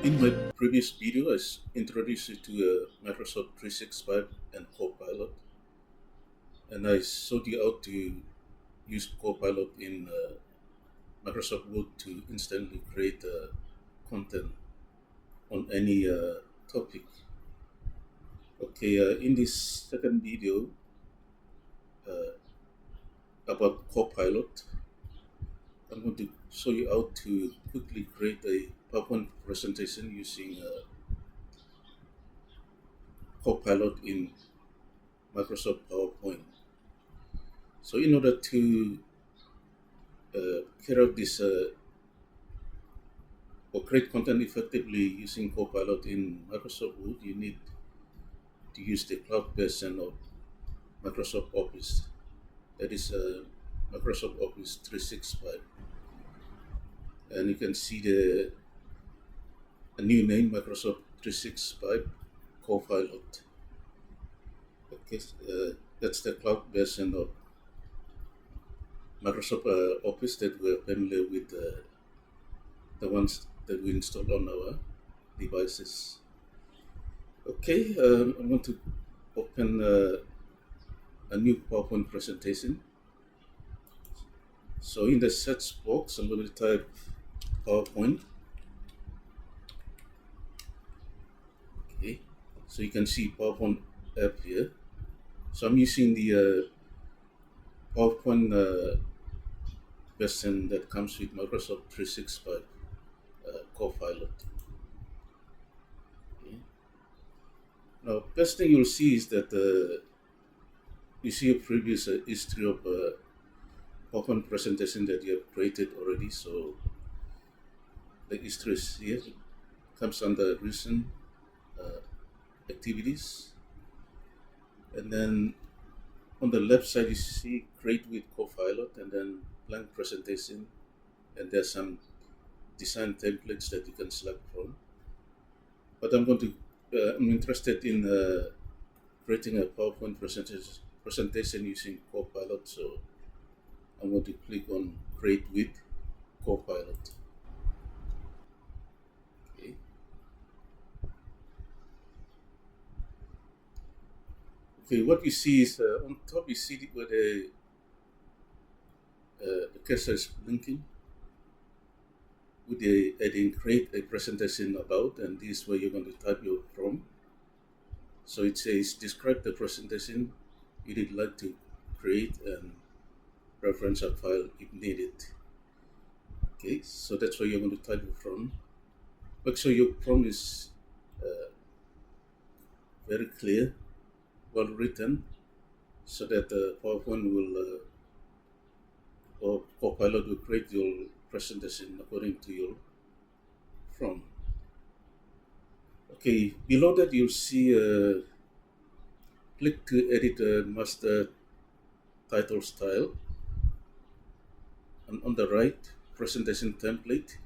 In my previous video, introduced you to Microsoft 365 and Copilot, and I showed you how to use Copilot in Microsoft Word to instantly create content on any topic. Okay, in this second video uh, about Copilot, I'm going to show you how to quickly create a PowerPoint presentation using Copilot in Microsoft PowerPoint. So, in order to carry out this or create content effectively using Copilot in Microsoft Word, you need to use the cloud version of Microsoft Office. That is Microsoft Office 365. And you can see the a new name, Microsoft 365 Copilot. Okay, that's the cloud version of Microsoft Office that we're familiar with, the ones that we install on our devices. Okay, I want to open a new PowerPoint presentation. So in the search box, I'm going to type PowerPoint. Okay, so you can see PowerPoint app here. So I'm using the PowerPoint version that comes with Microsoft 365 Copilot. Okay. Now, first thing you'll see is that you see a previous history of PowerPoint presentation that you have created already. So the history is here, comes under recent uh, activities, and then on the left side you see create with Copilot, and then blank presentation, and there's some design templates that you can select from. But I'm interested in creating a PowerPoint presentation using Copilot, so I'm going to click on create with Copilot. Okay. Okay, what you see is on top you see where the cursor is blinking with the heading create a presentation about, and this is where you're going to type your from. So it says describe the presentation you'd like to create and reference a file if needed. Okay, so that's where you're going to type it from. Make sure your prompt is uh, very clear, well written, so that the PowerPoint will or Copilot will create your presentation according to your prompt. Okay, below that you'll see click to edit the master title style, and on the right, presentation template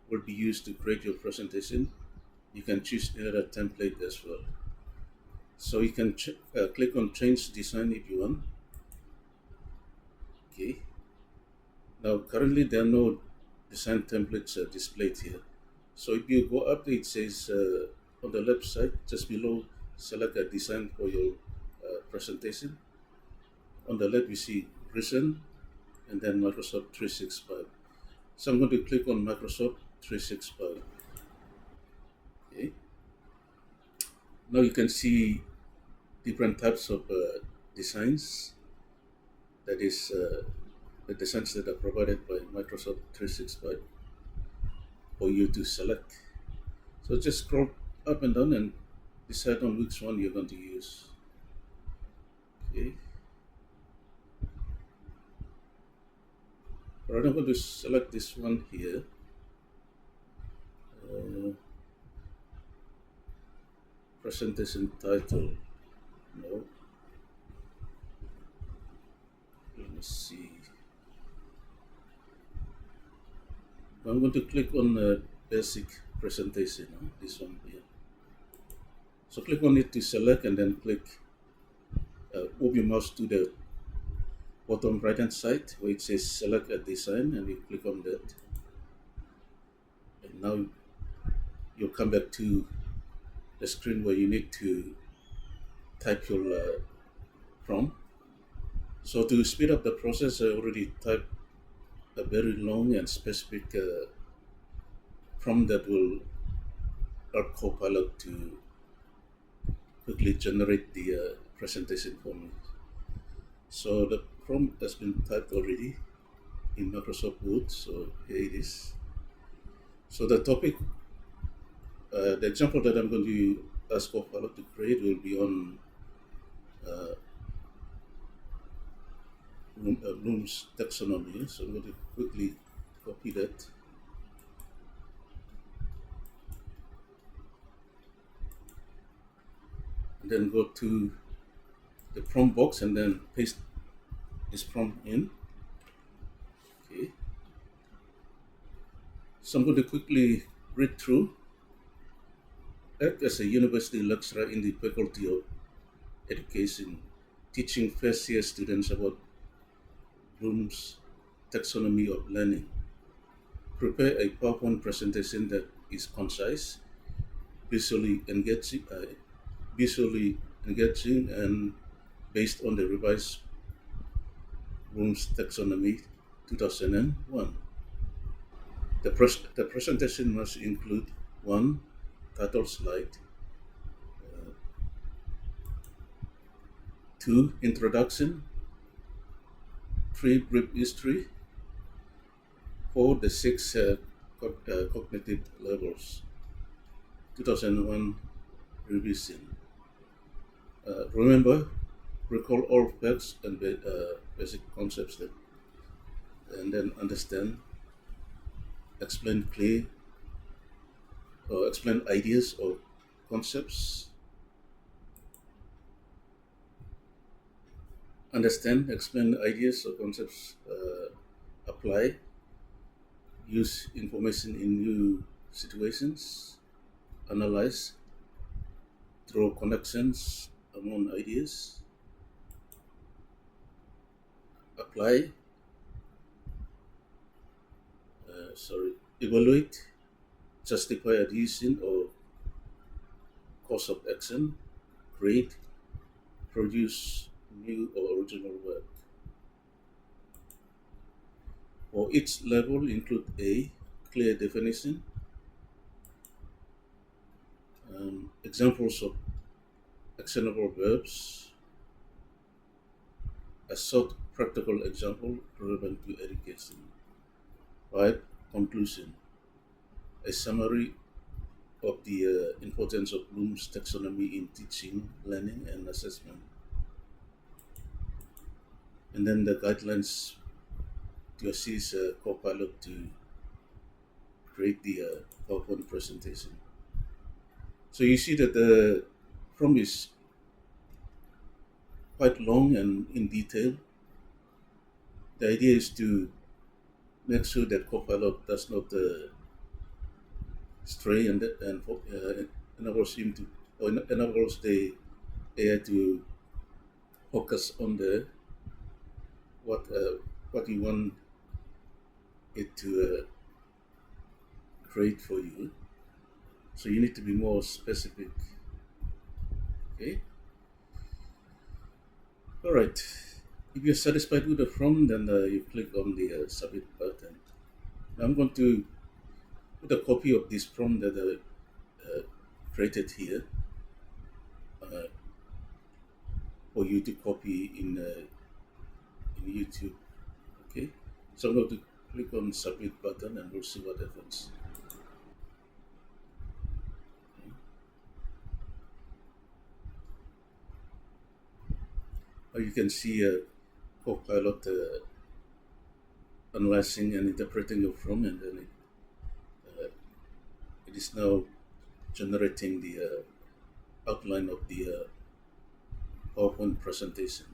will be used to create your presentation. You can choose another template as well. So you can click on change design if you want. Okay. Now currently there are no design templates displayed here. So if you go up, it says on the left side, just below, select a design for your presentation. On the left, you see recent and then Microsoft 365. So I'm going to click on Microsoft 365. Okay. Now you can see different types of designs. That is the designs that are provided by Microsoft 365 for you to select. So just scroll up and down and decide on which one you're going to use. Okay. Alright, I'm going to select this one here. Presentation title. No. Let me see. I'm going to click on basic presentation. This one here. So click on it to select, and then click. Move your mouse to the bottom right hand side where it says select a design, and you click on that. And now you'll come back to the screen where you need to type your prompt. So to speed up the process, I already typed a very long and specific prompt that will help Copilot to quickly generate the presentation for me. So the prompt has been typed already in Microsoft Word. So here it is. So the topic, the example that I'm going to ask Copilot to create will be on uh, Bloom's taxonomy. So I'm going to quickly copy that and then go to the prompt box and then paste this prompt in. Okay. So I'm going to quickly read through. Act as a university lecturer in the Faculty of Education, teaching first year students about Bloom's taxonomy of learning. Prepare a PowerPoint presentation that is concise, visually engaging, visually engaging, and based on the revised Bloom's taxonomy 2001. The presentation must include one title slide, two introduction, three brief history, four the six cognitive levels, 2001 revision. Remember, recall all facts and basic concepts that, and then understand, explain clear, or explain ideas or concepts, understand, explain ideas or concepts, apply, use information in new situations, analyze, draw connections among ideas, apply, evaluate, justify a decision or course of action, create, produce new or original work. For each level, include a clear definition, examples of actionable verbs, a short practical example relevant to education. 5. Conclusion, a summary of the importance of Bloom's taxonomy in teaching, learning, and assessment. And then the guidelines to assist Copilot to create the PowerPoint presentation. So you see that the prompt is quite long and in detail. The idea is to make sure that Copilot does not stray and enables him to, or enables the AI to focus on the what what you want it to create for you. So you need to be more specific. Okay. All right. If you're satisfied with the prompt, then you click on the submit button. Now I'm going to put a copy of this prompt that I created here uh, for you to copy in YouTube. Okay. So I'm going to click on submit button and we'll see what happens. Now you can see a Copilot analyzing and interpreting your prompt, and then it is now generating the outline of the PowerPoint presentation.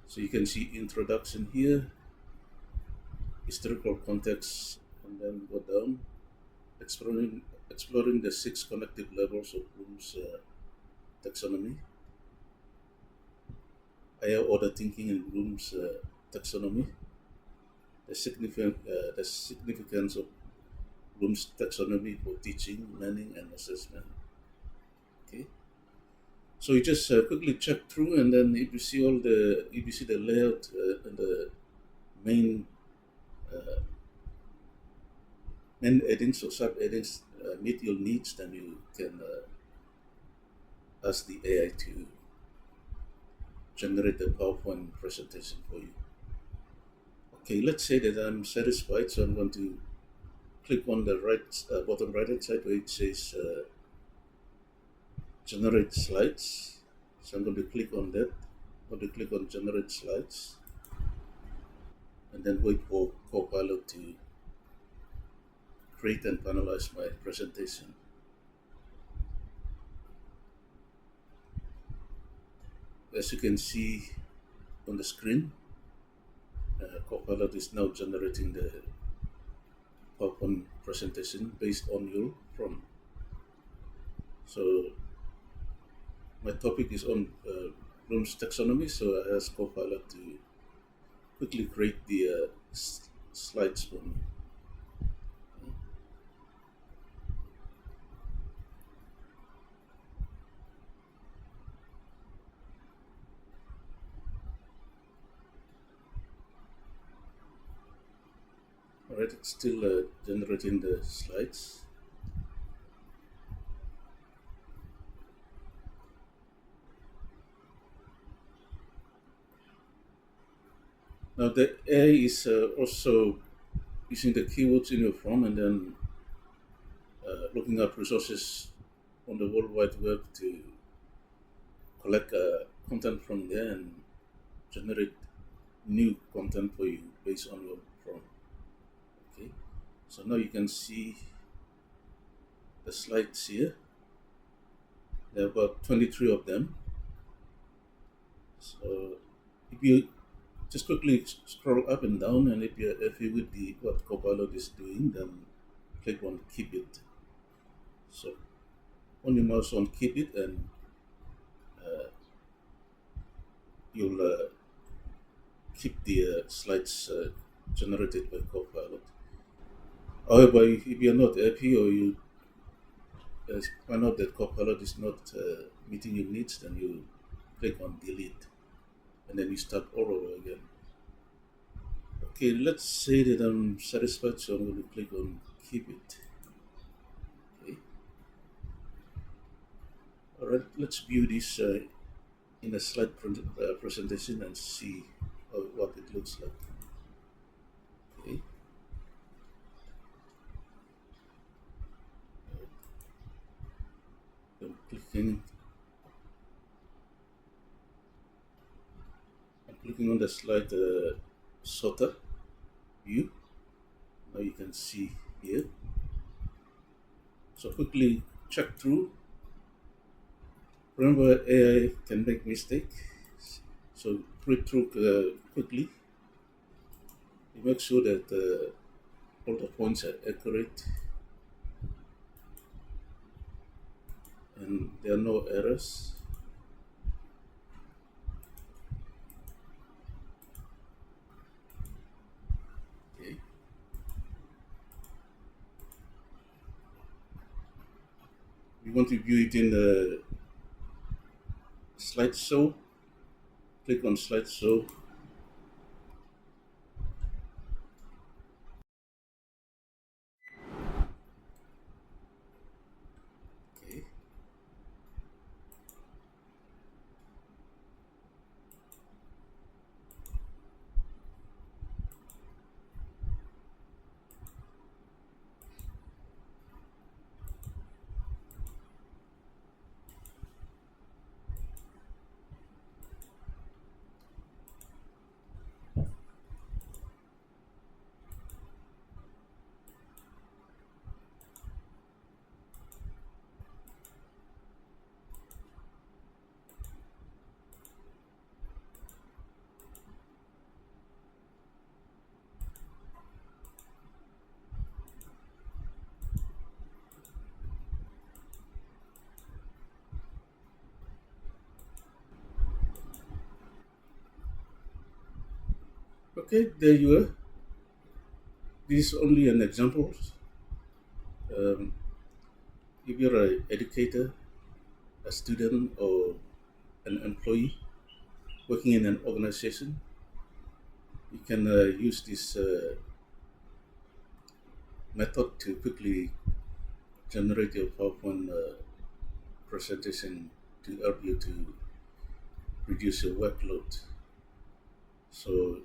So you can see introduction here, historical context, and then go down, exploring the six connective levels of Bloom's taxonomy, higher order thinking in Bloom's taxonomy, the significance of Bloom's taxonomy for teaching, learning, and assessment. Okay, so you just quickly check through, and then if you see the layout and the main uh, main headings or sub headings meet your needs, then you can ask the AI to generate a PowerPoint presentation for you. Okay, let's say that I'm satisfied, so I'm going to click on the bottom right hand side where it says generate slides. So I'm going to click on that. I'm going to click on generate slides and then wait for Copilot to create and finalize my presentation. As you can see on the screen, Copilot is now generating the PowerPoint presentation based on your prompt. So my topic is on Bloom's taxonomy, so I asked Copilot to quickly create the slides for me. All right, it's still generating the slides. Now the AI is also using the keywords in your prompt and then looking up resources on the World Wide Web to collect content from there and generate new content for you based on your prompt. Okay, so now you can see the slides here. There are about 23 of them. So if you just quickly scroll up and down, and if you're happy with what Copilot is doing, then click on keep it. So on your mouse on keep it, and uh, you'll keep the slides generated by Copilot. However, if you're not happy or you find out that Copilot is not meeting your needs, then you click on delete, and then you start all over again. Okay, let's say that I'm satisfied, so I'm going to click on keep it. Okay. All right, let's view this in a presentation and see what it looks like. Okay. I'm clicking on the slide sorter view. Now you can see here. So quickly check through. Remember, AI can make mistakes. So read through quickly. You make sure that all the points are accurate and there are no errors. Okay. You want to view it in the slideshow. Click on slideshow. Okay. Okay, there you are. This is only an example. Um, if you're an educator, a student, or an employee working in an organization, you can use this method to quickly generate your PowerPoint presentation to help you to reduce your workload. So,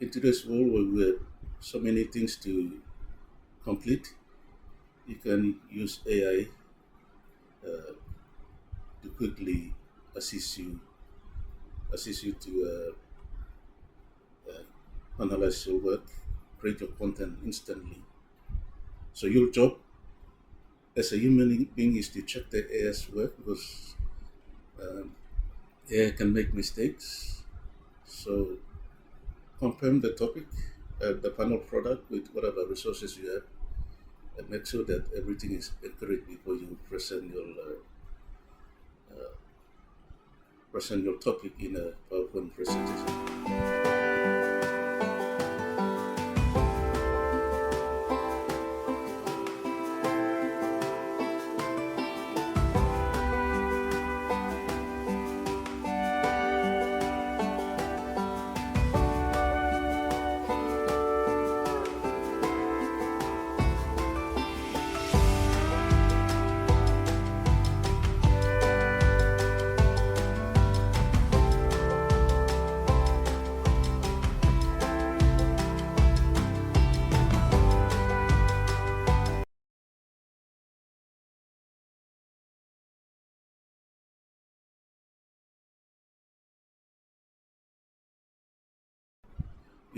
in today's world where we have so many things to complete, you can use AI uh, to quickly assist you, assist you to analyze your work, create your content instantly. So your job as a human being is to check the AI's work because um, AI can make mistakes. So confirm the topic, the final product with whatever resources you have, and make sure that everything is accurate before you present your topic in a PowerPoint presentation.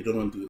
You don't want to